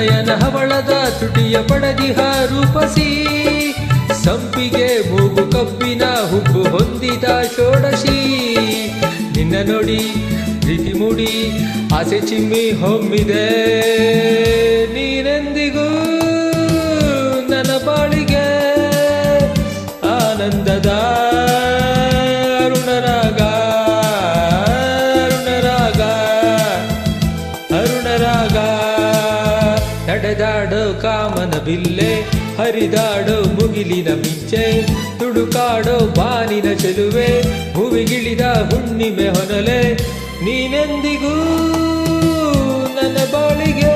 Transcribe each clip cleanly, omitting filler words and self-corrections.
ನಯನ ಹವಳದ ತುಟಿಯ ಪಡದಿಹ ರೂಪಸಿ ಸಂಪಿಗೆ ಮೂಗು ಕಬ್ಬಿನ ಹುಬ್ಬು ಹೊಂದಿದ ಷೋಡಶಿ ನಿನ್ನ ನೋಡಿ ಪ್ರೀತಿ ಮೂಡಿ ಆಸೆ ಚಿಮ್ಮಿ ಹೊಮ್ಮಿದೆ ನೀನೆಂದಿಗೂ ನನ್ನ ಬಾಳಿಗೆ ಆನಂದದ ಅರುಣರಾಗ ಅರುಣರಾಗ ಅರುಣರಾಗ ನಡೆದಾಡೋ ಕಾಮನ ಬಿಲ್ಲೆ ಹರಿದಾಡೋ ಮುಗಿಲಿನ ಮಿಂಚೆ ತುಡುಕಾಡೋ ಬಾನಿನ ಚೆಲುವೆ ಭುವಿಗಿಳಿದ ಹುಣ್ಣಿಮೆ ಹೊನಲೆ ನೀನೆಂದಿಗೂ ನನ್ನ ಬಾಳಿಗೆ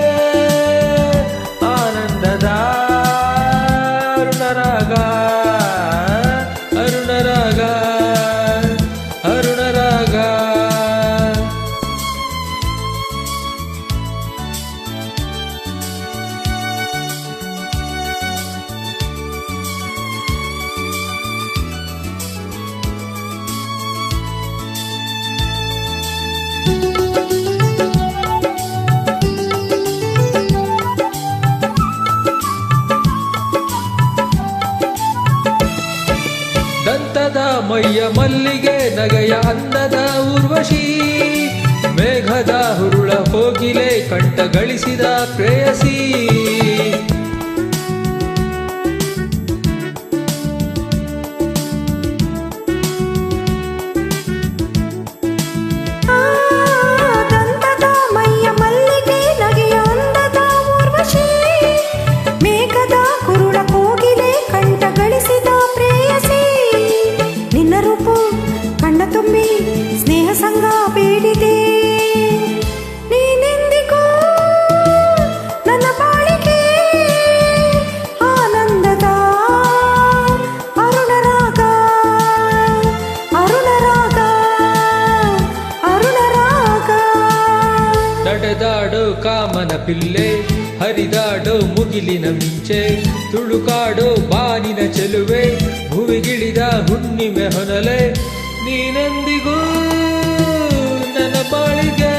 ಆನಂದದ ಅರುಣರಾಗ ಅರುಣರಾಗ ಅರುಣರಾಗ ದಂತದ ಮೈಯ ಮಲ್ಲಿಗೆ ನಗೆಯ ಅಂದದ ಊರ್ವಶಿ ಮೇಘದ ಹುರುಳ ಹೋಗಿಲೆ ಕಂಠ ಗಳಿಸಿದ ಪ್ರೇಯಸಿ ದಂತದ ಮೈಯ ಮಲ್ಲಿಗೆ ನಗೆಯ ಅಂದದ ಊರ್ವಶಿ ಮೇಘದ ಹುರುಳ ಹೋಗಿಲೆ ಕಂಠ ಗಳಿಸಿದ ಪ್ರೇಯಸಿ ನಿನ್ನ ರೂಪು ಕಣ್ಣ ತುಂಬಿ ಸ್ನೇಹ ಸಂಗ ಬೇಡಿದೆ ನೀನೆಂದಿಗೂ ನನ್ನ ಬಾಳಿಗೆ ಆನಂದದ ಅರುಣರಾಗ ಅರುಣರಾಗ ಅರುಣರಾಗ ನಡೆದಾಡೋ ಕಾಮನ ಪಿಲ್ಲೆ ಹರಿದಾಡೋ ಮುಗಿಲಿನ ಮಿಂಚೆ ತುಳುಕಾಡೋ ಬಾನಿನ ಚೆಲುವೆ ಭುವಿಗಿಳಿದ ಹುಣ್ಣಿಮೆ ಹೊನಲೆ ನೀನೆಂದಿಗೂ ನನ್ನ ಬಾಳಿಗೆ